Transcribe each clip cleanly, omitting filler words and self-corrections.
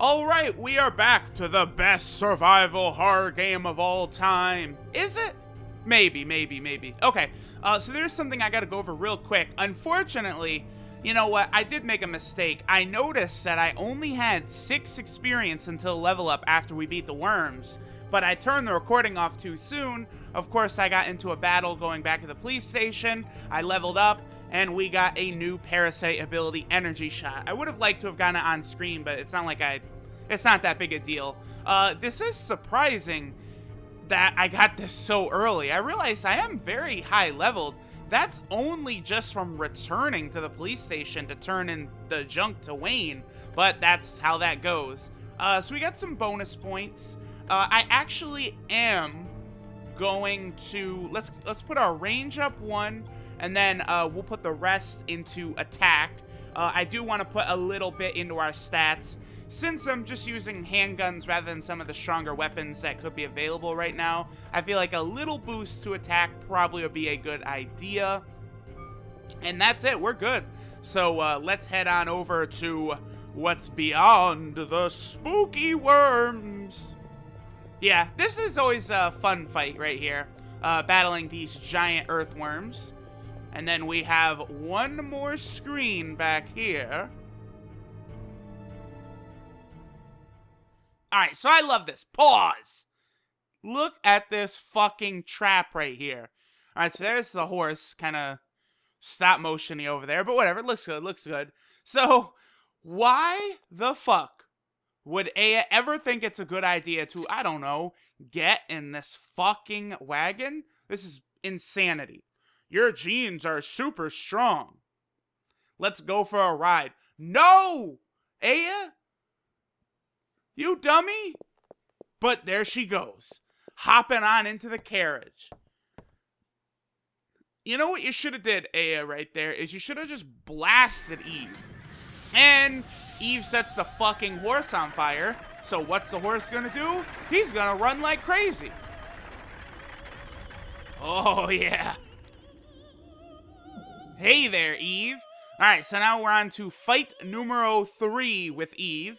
Alright, we are back to the best survival horror game of all time. Is it? Maybe. Okay, so there's something I gotta go over real quick. Unfortunately, you know what, I did make a mistake. I noticed that I only had 6 experience until level up after we beat the worms, but I turned the recording off too soon. Of course, I got into a battle going back to the police station, I leveled up, and we got a new Parasite ability, Energy Shot. I would have liked to have gotten it on screen, but it's not like it's not that big a deal. This is surprising that I got this so early. I realized I am very high leveled. That's only just from returning to the police station to turn in the junk to Wayne, but that's how that goes. So we got some bonus points. I actually am going to, let's put our range up 1, and then we'll put the rest into attack. I do want to put a little bit into our stats, since I'm just using handguns rather than some of the stronger weapons that could be available right now. I feel like a little boost to attack probably would be a good idea. And that's it, we're good. So let's head on over to what's beyond the spooky worms. Yeah, this is always a fun fight right here, battling these giant earthworms. And then we have one more screen back here. Alright, so I love this. Pause! Look at this fucking trap right here. Alright, so there's the horse, kind of stop motion-y over there, but whatever, it looks good, looks good. So, why the fuck would Aya ever think it's a good idea to, I don't know, get in this fucking wagon? This is insanity. Your genes are super strong. Let's go for a ride. No! Aya? You dummy! But there she goes, hopping on into the carriage. You know what you should have did, Aya, right there, is you should have just blasted Eve. And Eve sets the fucking horse on fire. So what's the horse gonna do? He's gonna run like crazy. Oh, yeah. Hey there, Eve. Alright, so now we're on to fight numero 3 with Eve.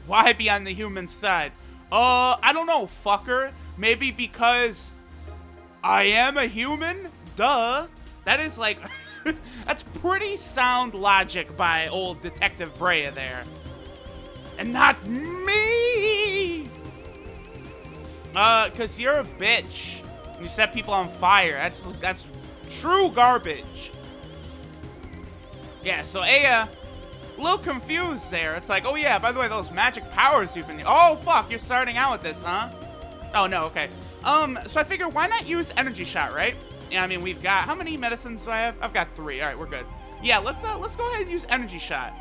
Why be on the human side? I don't know, fucker. Maybe because I am a human? Duh. That is like, that's pretty sound logic by old Detective Brea there. And not me! Cause you're a bitch. You set people on fire. That's true garbage. Yeah, so Aya, a little confused there. It's like, oh yeah, by the way, those magic powers you've been... Oh, fuck, you're starting out with this, huh? Oh, no, okay. So I figured, why not use Energy Shot, right? Yeah, I mean, we've got... How many medicines do I have? I've got 3. All right, we're good. Yeah, let's go ahead and use Energy Shot.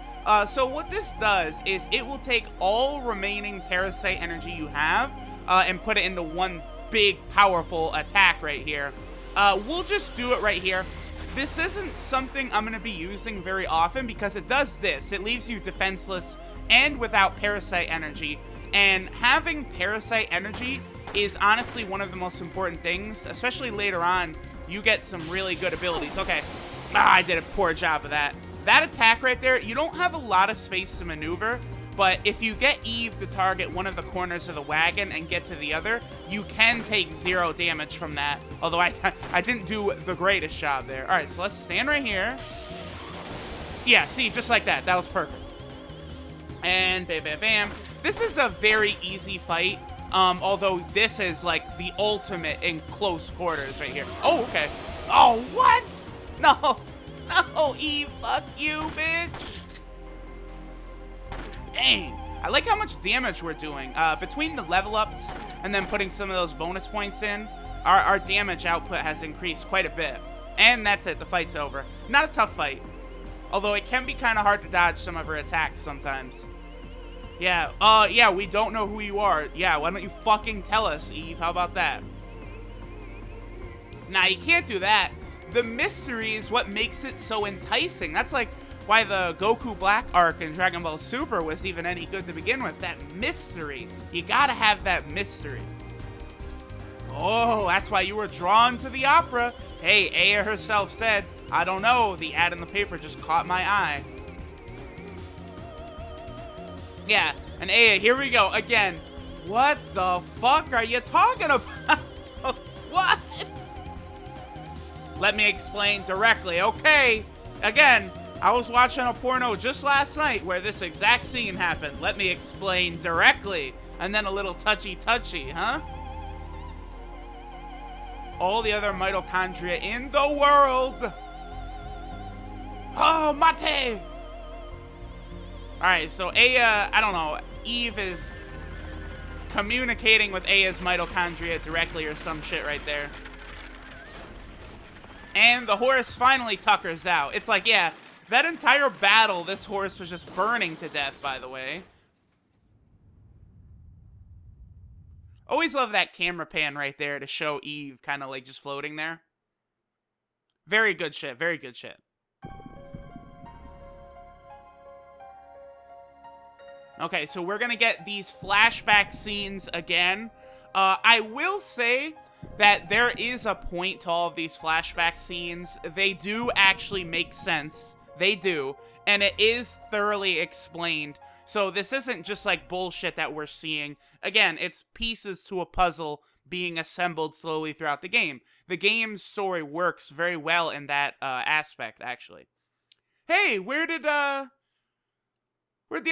So what this does is it will take all remaining Parasite energy you have and put it into one big, powerful attack right here. We'll just do it right here. This isn't something I'm going to be using very often because it does this. It leaves you defenseless and without Parasite energy. And having Parasite energy is honestly one of the most important things, especially later on. You get some really good abilities. Okay. I did a poor job of that. That attack right there, you don't have a lot of space to maneuver, but if you get Eve to target one of the corners of the wagon and get to the other, you can take 0 damage from that. Although I didn't do the greatest job there. All right, so let's stand right here. Yeah, see, just like that. That was perfect. And bam, bam, bam. This is a very easy fight, although this is like the ultimate in close quarters right here. Oh, okay. Oh, what? No, no, Eve, fuck you, bitch. Dang, I like how much damage we're doing. Between the level ups and then putting some of those bonus points in, our damage output has increased quite a bit. And that's it, the fight's over. Not a tough fight, although it can be kind of hard to dodge some of her attacks sometimes. Yeah, yeah, we don't know who you are. Yeah, why don't you fucking tell us, Eve? How about that? Nah, you can't do that. The mystery is what makes it so enticing. That's like why the Goku Black arc in Dragon Ball Super was even any good to begin with. That mystery. You gotta have that mystery. Oh, that's why you were drawn to the opera. Hey, Aya herself said, I don't know, the ad in the paper just caught my eye. Yeah, and Aya, here we go again. What the fuck are you talking about? What? Let me explain directly. Okay, again, I was watching a porno just last night where this exact scene happened. Let me explain directly. And then a little touchy-touchy, huh? All the other mitochondria in the world. Oh, mate! Alright, so Aya, I don't know, Eve is communicating with Aya's mitochondria directly or some shit right there. And the horse finally tuckers out. It's like, yeah, that entire battle, this horse was just burning to death, by the way. Always love that camera pan right there to show Eve kind of like just floating there. Very good shit, very good shit. Okay, so we're gonna get these flashback scenes again. I will say that there is a point to all of these flashback scenes. They do actually make sense. They do. And it is thoroughly explained. So this isn't just like bullshit that we're seeing. Again, it's pieces to a puzzle being assembled slowly throughout the game. The game's story works very well in that aspect, actually. Hey, where'd the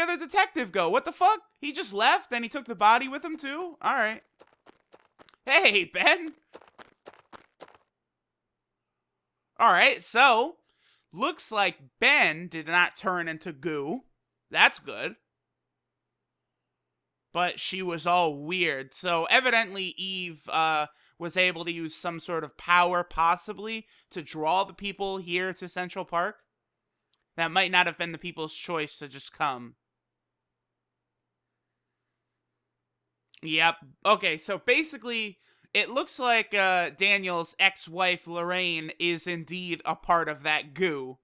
other detective go? What the fuck? He just left and he took the body with him too? Alright. Hey, Ben. Alright, so looks like Ben did not turn into goo. That's good. But she was all weird. So evidently Eve was able to use some sort of power, possibly, to draw the people here to Central Park. That might not have been the people's choice to just come. Yep. Okay, so basically, it looks like Daniel's ex-wife, Lorraine, is indeed a part of that goo.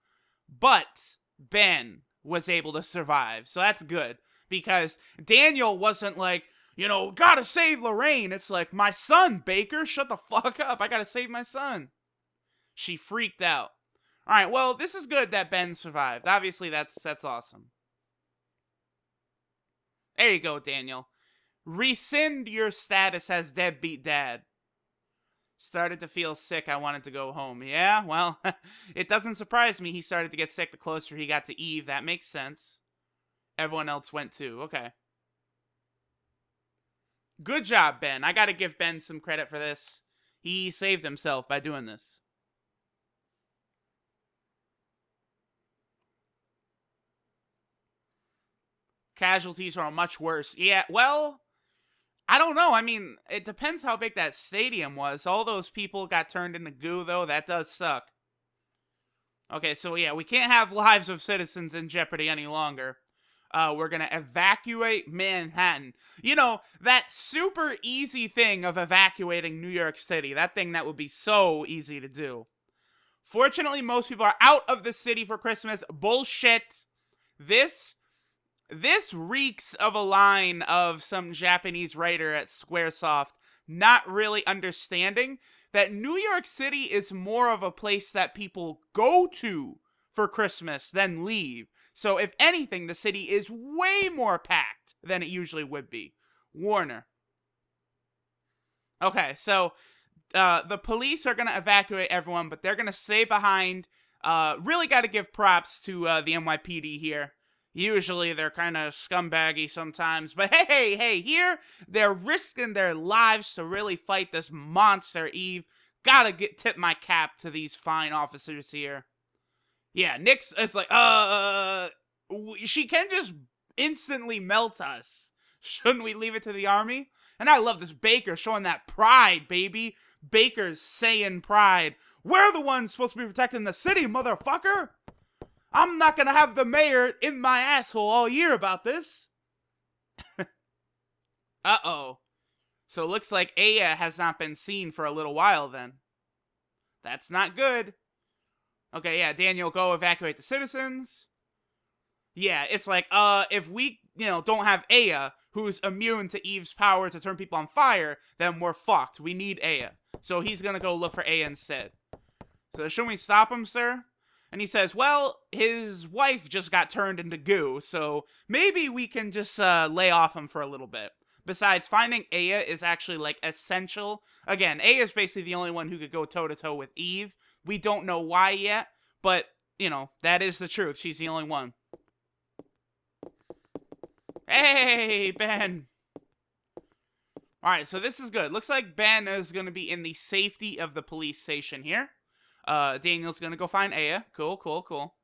But Ben was able to survive, so that's good. Because Daniel wasn't like, you know, gotta save Lorraine. It's like, my son, Baker, shut the fuck up. I gotta save my son. She freaked out. Alright, well, this is good that Ben survived. Obviously, that's awesome. There you go, Daniel. Rescind your status as deadbeat dad. Started to feel sick. I wanted to go home. Yeah, well, it doesn't surprise me he started to get sick the closer he got to Eve. That makes sense. Everyone else went too. Okay. Good job, Ben. I gotta give Ben some credit for this. He saved himself by doing this. Casualties are much worse. Yeah, well, I don't know. I mean, it depends how big that stadium was. All those people got turned into goo, though. That does suck. Okay, so yeah, we can't have lives of citizens in jeopardy any longer. We're gonna evacuate Manhattan. You know, that super easy thing of evacuating New York City. That thing that would be so easy to do. Fortunately, most people are out of the city for Christmas. Bullshit. This reeks of a line of some Japanese writer at Squaresoft not really understanding that New York City is more of a place that people go to for Christmas than leave. So if anything, the city is way more packed than it usually would be. Warner. Okay, so the police are going to evacuate everyone, but they're going to stay behind. Really got to give props to the NYPD here. Usually they're kind of scumbaggy sometimes, but hey, here they're risking their lives to really fight this monster Eve. Gotta tip my cap to these fine officers here. Yeah, Nick's is like, she can just instantly melt us. Shouldn't we leave it to the army? And I love this Baker showing that pride, baby. Baker's saying pride. We're the ones supposed to be protecting the city, motherfucker. I'm not gonna have the mayor in my asshole all year about this. Uh-oh. So it looks like Aya has not been seen for a little while then. That's not good. Okay, yeah, Daniel, go evacuate the citizens. Yeah, it's like, if we, don't have Aya, who's immune to Eve's power to turn people on fire, then we're fucked. We need Aya. So he's gonna go look for Aya instead. So should we stop him, sir? And he says, well, his wife just got turned into goo, so maybe we can just lay off him for a little bit. Besides, finding Aya is actually, like, essential. Again, Aya is basically the only one who could go toe-to-toe with Eve. We don't know why yet, but, you know, that is the truth. She's the only one. Hey, Ben! Alright, so this is good. Looks like Ben is going to be in the safety of the police station here. Daniel's gonna go find Aya. Cool, cool, cool.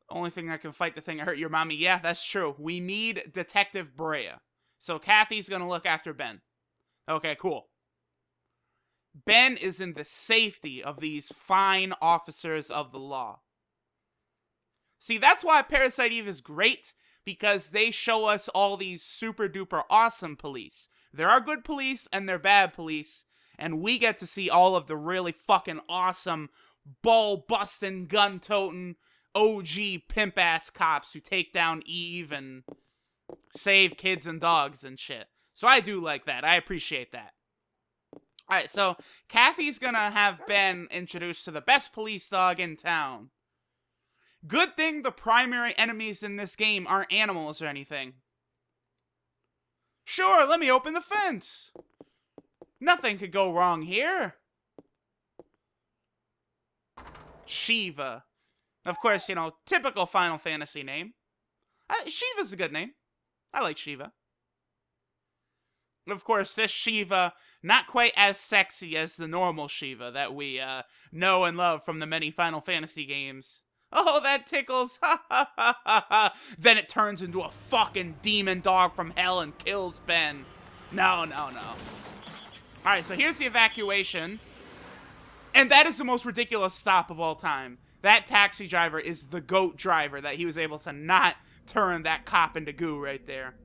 Only thing that can fight the thing that hurt your mommy. Yeah, that's true. We need Detective Brea. So Kathy's gonna look after Ben. Okay, cool. Ben is in the safety of these fine officers of the law. See, that's why Parasite Eve is great, because they show us all these super duper awesome police. There are good police and there are bad police. And we get to see all of the really fucking awesome, ball-busting, gun-toting, OG pimp-ass cops who take down Eve and save kids and dogs and shit. So I do like that. I appreciate that. Alright, so Kathy's gonna have Ben introduced to the best police dog in town. Good thing the primary enemies in this game aren't animals or anything. Sure, let me open the fence. Nothing could go wrong here. Shiva. Of course, you know, typical Final Fantasy name. Shiva's a good name. I like Shiva. Of course, this Shiva, not quite as sexy as the normal Shiva that we know and love from the many Final Fantasy games. Oh, that tickles. Ha ha ha ha ha. Then it turns into a fucking demon dog from hell and kills Ben. No, no, no. Alright, so here's the evacuation. And that is the most ridiculous stop of all time. That taxi driver is the GOAT driver that he was able to not turn that cop into goo right there.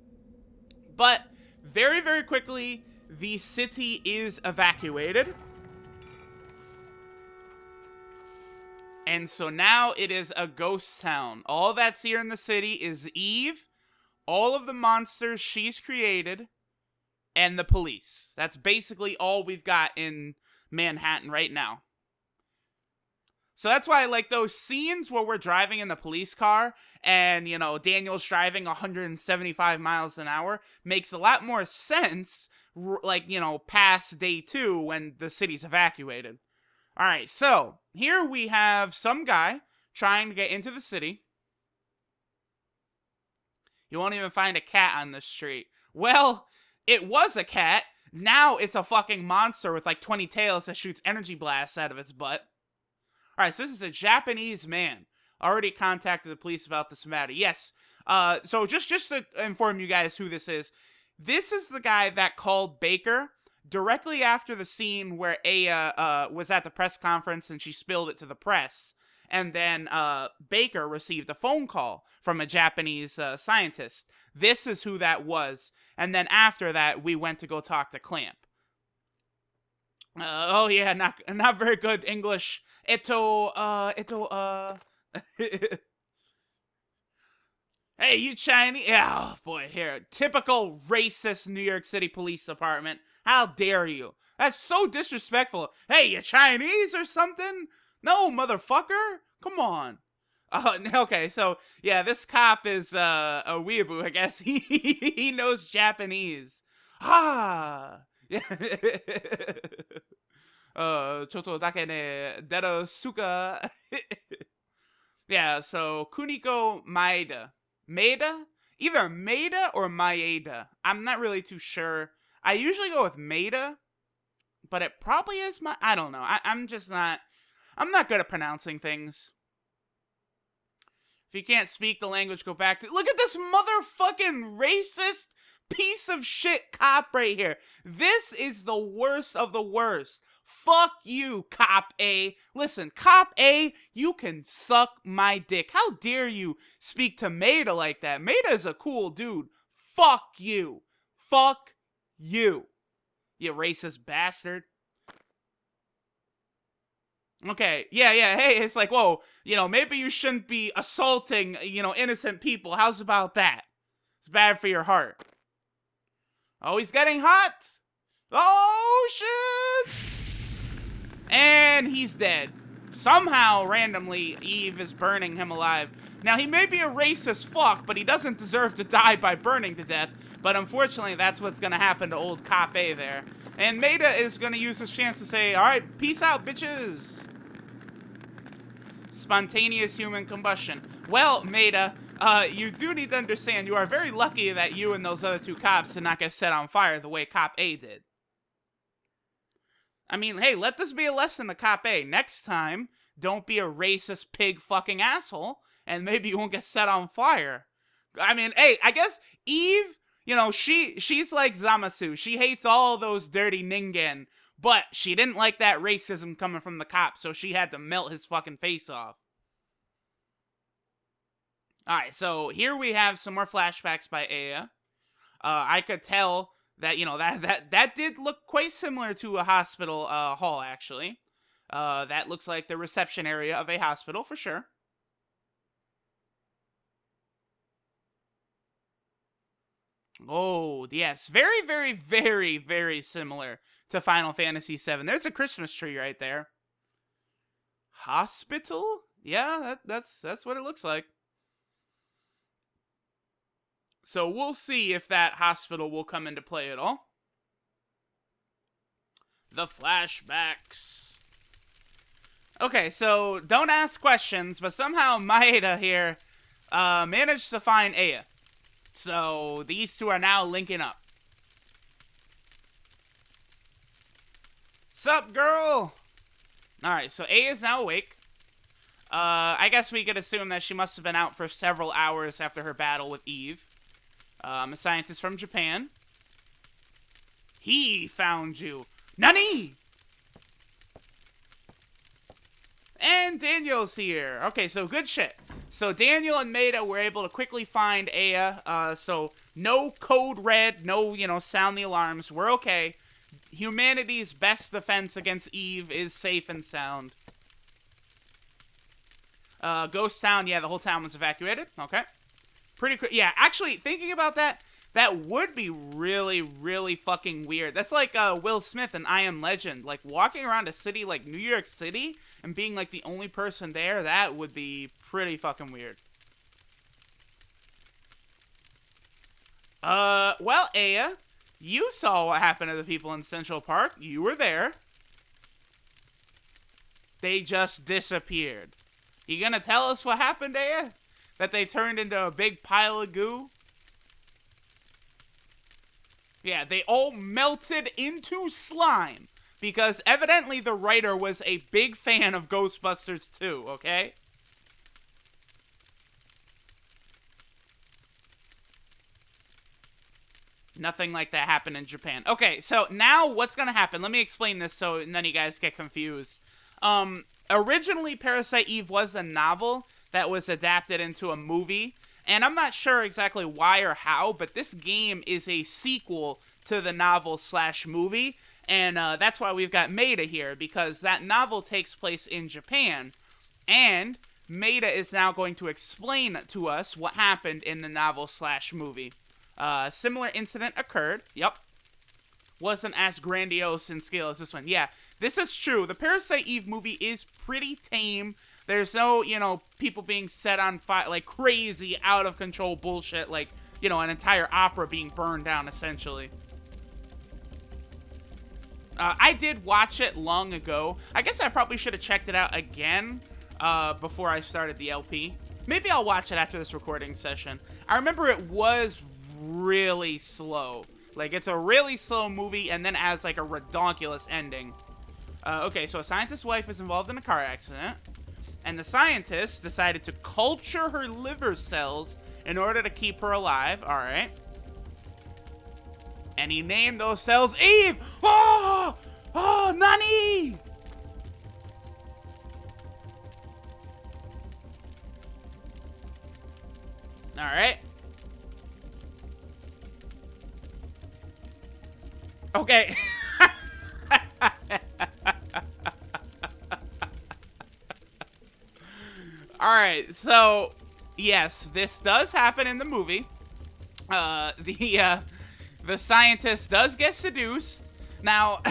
But very, very quickly, the city is evacuated. And so now it is a ghost town. All that's here in the city is Eve, all of the monsters she's created, and the police. That's basically all we've got in Manhattan right now. So that's why I like those scenes where we're driving in the police car and, you know, Daniel's driving 175 miles an hour makes a lot more sense, like, you know, past day 2 when the city's evacuated. All right, so here we have some guy trying to get into the city. You won't even find a cat on the street. Well, it was a cat. Now it's a fucking monster with like 20 tails that shoots energy blasts out of its butt. Alright, so this is a Japanese man. Already contacted the police about this matter. Yes, so just to inform you guys who this is the guy that called Baker directly after the scene where Aya was at the press conference and she spilled it to the press. And then Baker received a phone call from a Japanese scientist. This is who that was. And then after that, we went to go talk to Clamp. Oh yeah, not very good English. Hey, you Chinese? Oh boy, here. Typical racist New York City Police Department. How dare you? That's so disrespectful. Hey, you Chinese or something? No, motherfucker. Come on. Okay, so, yeah, this cop is a weeaboo, I guess. He knows Japanese. Ah! Choto dake ne deru suka. Yeah, so, Kuniko Maeda. Maeda? Either Maeda or Maeda. I'm not really too sure. I usually go with Maeda, but it probably is I don't know. I'm not good at pronouncing things. If you can't speak the language, go back to... Look at this motherfucking racist piece of shit cop right here. This is the worst of the worst. Fuck you, Cop A. Listen, Cop A, you can suck my dick. How dare you speak to Maeda like that? Maeda is a cool dude. Fuck you. Fuck you. You racist bastard. Okay, yeah, hey, it's like, whoa, you know, maybe you shouldn't be assaulting, you know, innocent people. How's about that? It's bad for your heart. Oh, he's getting hot. Oh, shit. And he's dead. somehow, randomly, Eve is burning him alive. Now, he may be a racist fuck, but he doesn't deserve to die by burning to death. But unfortunately, that's what's gonna happen to old Cop A there. And Maida is gonna use this chance to say, alright, peace out, bitches. Spontaneous human combustion. Well, Maida, you do need to understand, you are very lucky that you and those other two cops did not get set on fire the way Cop A did. I mean, hey, let this be a lesson to Cop A. Next time, don't be a racist pig fucking asshole, and maybe you won't get set on fire. I mean, hey, I guess Eve, you know, she's like Zamasu. She hates all those dirty ningen, but she didn't like that racism coming from the cop, so she had to melt his fucking face off. Alright, so here we have some more flashbacks by Aya. I could tell that, you know, that did look quite similar to a hospital hall, actually. That looks like the reception area of a hospital, for sure. Oh, yes. Very, very, very, very similar to Final Fantasy VII. There's a Christmas tree right there. Hospital? Yeah, that's what it looks like. So we'll see if that hospital will come into play at all. The flashbacks. Okay, so don't ask questions, but somehow Maeda here managed to find Aya. So these two are now linking up. Sup, girl? Alright, so Aya is now awake. I guess we could assume that she must have been out for several hours after her battle with Eve. A scientist from Japan. He found you. Nani? And Daniel's here. Okay, so good shit. So Daniel and Maida were able to quickly find Aya. So no code red, no, you know, sound the alarms. We're okay. Humanity's best defense against Eve is safe and sound. Ghost Town, yeah, the whole town was evacuated. Okay. Pretty quick. Yeah, actually, thinking about that, that would be really, really fucking weird. That's like Will Smith in I Am Legend. Like, walking around a city like New York City and being like the only person there, that would be pretty fucking weird. Well, Aya, you saw what happened to the people in Central Park. You were there. They just disappeared. You gonna tell us what happened, Aya? That they turned into a big pile of goo? Yeah, they all melted into slime. Because evidently the writer was a big fan of Ghostbusters 2, okay? Nothing like that happened in Japan. Okay, so now what's gonna happen? Let me explain this so none of you guys get confused. Originally, Parasite Eve was a novel that was adapted into a movie, and I'm not sure exactly why or how, but this game is a sequel to the novel/movie, and that's why we've got Maida here, because that novel takes place in Japan, and Maida is now going to explain to us what happened in the novel/movie. Similar incident occurred, yep. Wasn't as grandiose in scale as this one. Yeah, this is true. The Parasite Eve movie is pretty tame. There's no, you know, people being set on fire, like crazy, out of control bullshit, like, you know, an entire opera being burned down, essentially. I did watch it long ago. I guess I probably should have checked it out again before I started the LP. Maybe I'll watch it after this recording session. I remember it was really slow. Like, it's a really slow movie, and then has, like, a redonkulous ending. Okay, so a scientist's wife is involved in a car accident. And the scientist decided to culture her liver cells in order to keep her alive. Alright. And he named those cells Eve! Oh! Oh, Nani! Alright. Okay. Alright, so, yes, this does happen in the movie. The scientist does get seduced. Now,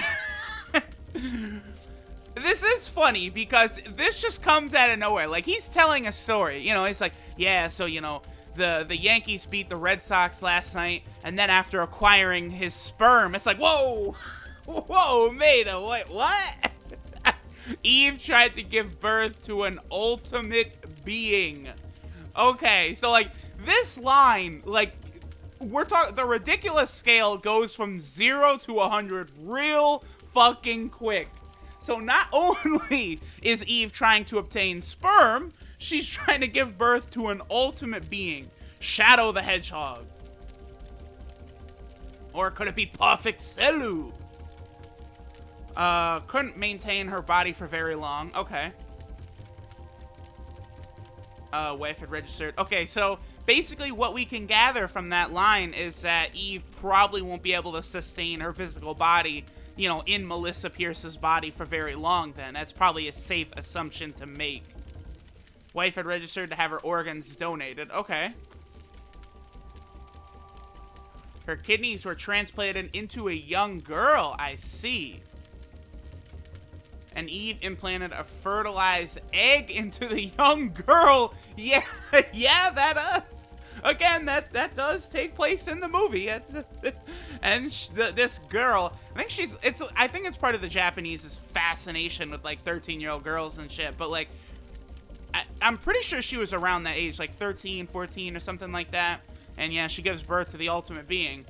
this is funny because this just comes out of nowhere. Like, he's telling a story, you know, he's like, yeah, so, you know, the Yankees beat the Red Sox last night, and then after acquiring his sperm, it's like, whoa, whoa, Maida, what? Eve tried to give birth to an ultimate being. Okay, so, like, this line, like, we're talking, the ridiculous scale goes from 0 to 100 real fucking quick. So not only is Eve trying to obtain sperm, she's trying to give birth to an ultimate being, Shadow the Hedgehog. Or could it be Perfect Celu? Couldn't maintain her body for very long. Okay. Wife had registered. Okay, so basically what we can gather from that line is that Eve probably won't be able to sustain her physical body, you know, in Melissa Pierce's body for very long then. That's probably a safe assumption to make. Wife had registered to have her organs donated. Okay. Her kidneys were transplanted into a young girl. I see. And Eve implanted a fertilized egg into the young girl. Yeah, yeah, that, again, that does take place in the movie. And this girl, I think it's part of the Japanese's fascination with, like, 13-year-old girls and shit. But, like, I'm pretty sure she was around that age, like 13, 14 or something like that. And yeah, she gives birth to the ultimate being.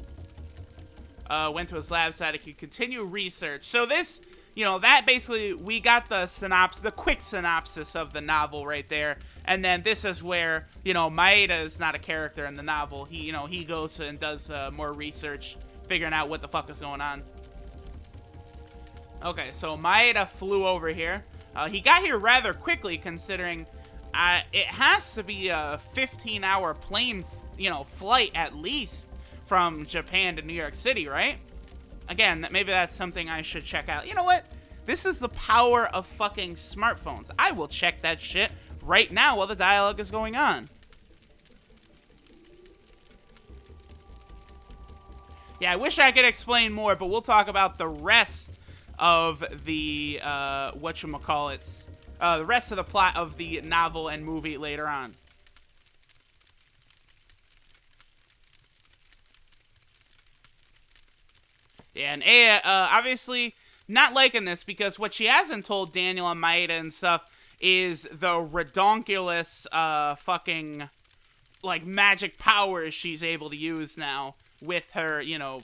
Went to his lab so that he could continue research. So this, you know, that basically, we got the synopsis, the quick synopsis of the novel right there. And then this is where, you know, Maeda is not a character in the novel. He, you know, he goes and does more research, figuring out what the fuck is going on. Okay, so Maeda flew over here. He got here rather quickly, considering it has to be a 15-hour plane, you know, flight at least from Japan to New York City, right? Again, maybe that's something I should check out. You know what? This is the power of fucking smartphones. I will check that shit right now while the dialogue is going on. Yeah, I wish I could explain more, but we'll talk about the rest of the, whatchamacallits, the rest of the plot of the novel and movie later on. Yeah, and Aya, obviously not liking this because what she hasn't told Daniel and Maeda and stuff is the redonkulous, fucking, like, magic powers she's able to use now with her, you know,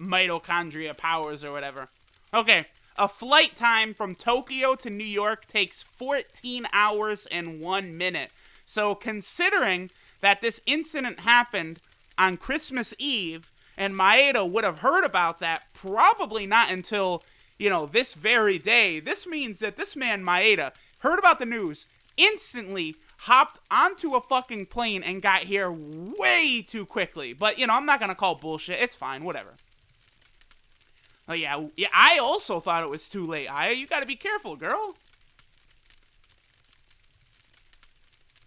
mitochondria powers or whatever. Okay, a flight time from Tokyo to New York takes 14 hours and 1 minute. So considering that this incident happened on Christmas Eve, and Maeda would have heard about that probably not until, you know, this very day, this means that this man Maeda heard about the news, instantly hopped onto a fucking plane and got here way too quickly. But, you know, I'm not gonna call bullshit. It's fine, whatever. Oh, yeah, I also thought it was too late. Aya, you gotta be careful, girl.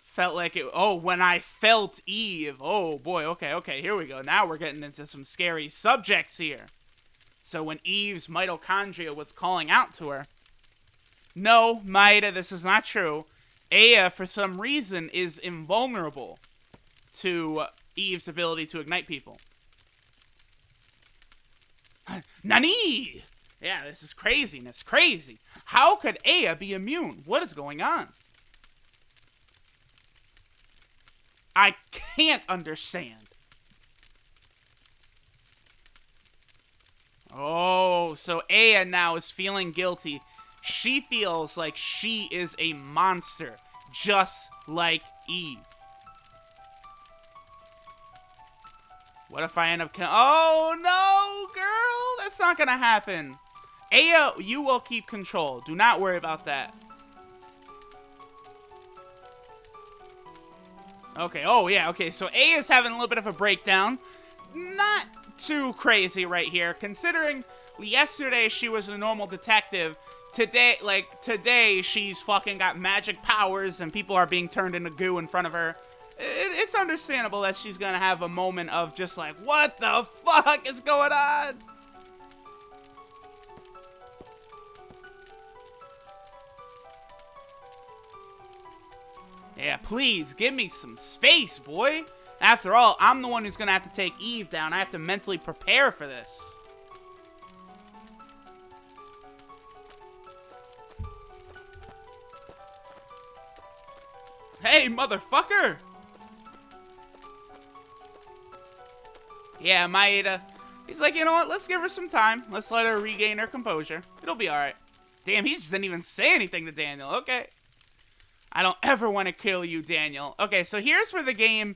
Felt like it, oh, when I felt Eve. Oh, boy, okay, here we go. Now we're getting into some scary subjects here. So when Eve's mitochondria was calling out to her. No, Maeda, this is not true. Aya, for some reason, is invulnerable to Eve's ability to ignite people. Nani? Yeah, this is craziness. Crazy. How could Aya be immune? What is going on? I can't understand. Oh, so Aya now is feeling guilty. She feels like she is a monster, just like Eve. What if I end up oh, no, girl! That's not gonna happen. Aya, you will keep control. Do not worry about that. Okay, oh yeah, okay, so Aya's having a little bit of a breakdown. Not too crazy right here, considering yesterday she was a normal detective. Today she's fucking got magic powers and people are being turned into goo in front of her. It's understandable that she's gonna have a moment of just like, what the fuck is going on? Yeah, please, give me some space, boy. After all, I'm the one who's gonna have to take Eve down. I have to mentally prepare for this. Hey, motherfucker! Yeah, Maeda. He's like, you know what? Let's give her some time. Let's let her regain her composure. It'll be alright. Damn, he just didn't even say anything to Daniel. Okay. I don't ever want to kill you, Daniel. Okay, so here's where the game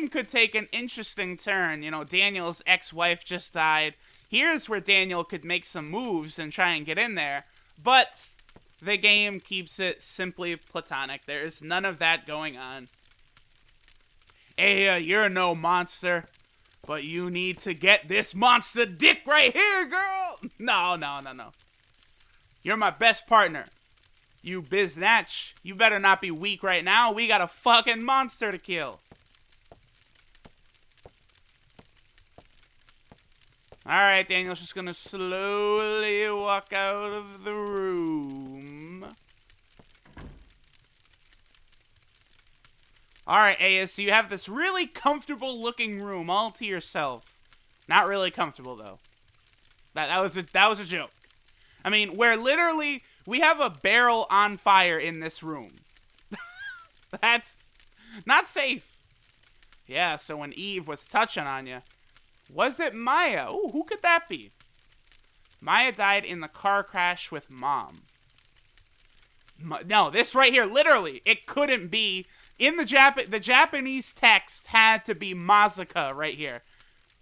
could take an interesting turn. You know, Daniel's ex-wife just died. Here's where Daniel could make some moves and try and get in there. But the game keeps it simply platonic. There's none of that going on. Hey, you're no monster. But you need to get this monster dick right here, girl. No. You're my best partner. You biznatch. You better not be weak right now. We got a fucking monster to kill. Alright, Daniel's just gonna slowly walk out of the room. Alright, Aya, so you have this really comfortable looking room all to yourself. Not really comfortable, though. That was a joke. I mean, where literally we have a barrel on fire in this room. That's not safe. Yeah, so when Eve was touching on you, was it Maya? Ooh, who could that be? Maya died in the car crash with Mom. No, this right here, literally, it couldn't be. In the Japanese text had to be Mazuka right here.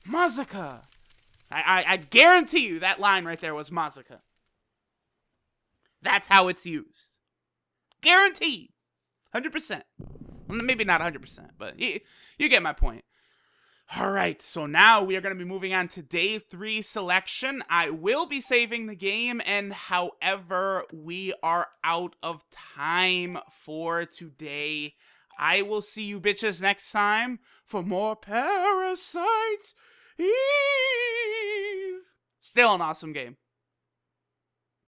Mazuka. I guarantee you that line right there was Mazuka. That's how it's used. Guaranteed. 100%. Well, maybe not 100%, but you get my point. All right, so now we are going to be moving on to day 3 selection. I will be saving the game, and however, we are out of time for today. I will see you bitches next time for more Parasite Eve. Still an awesome game.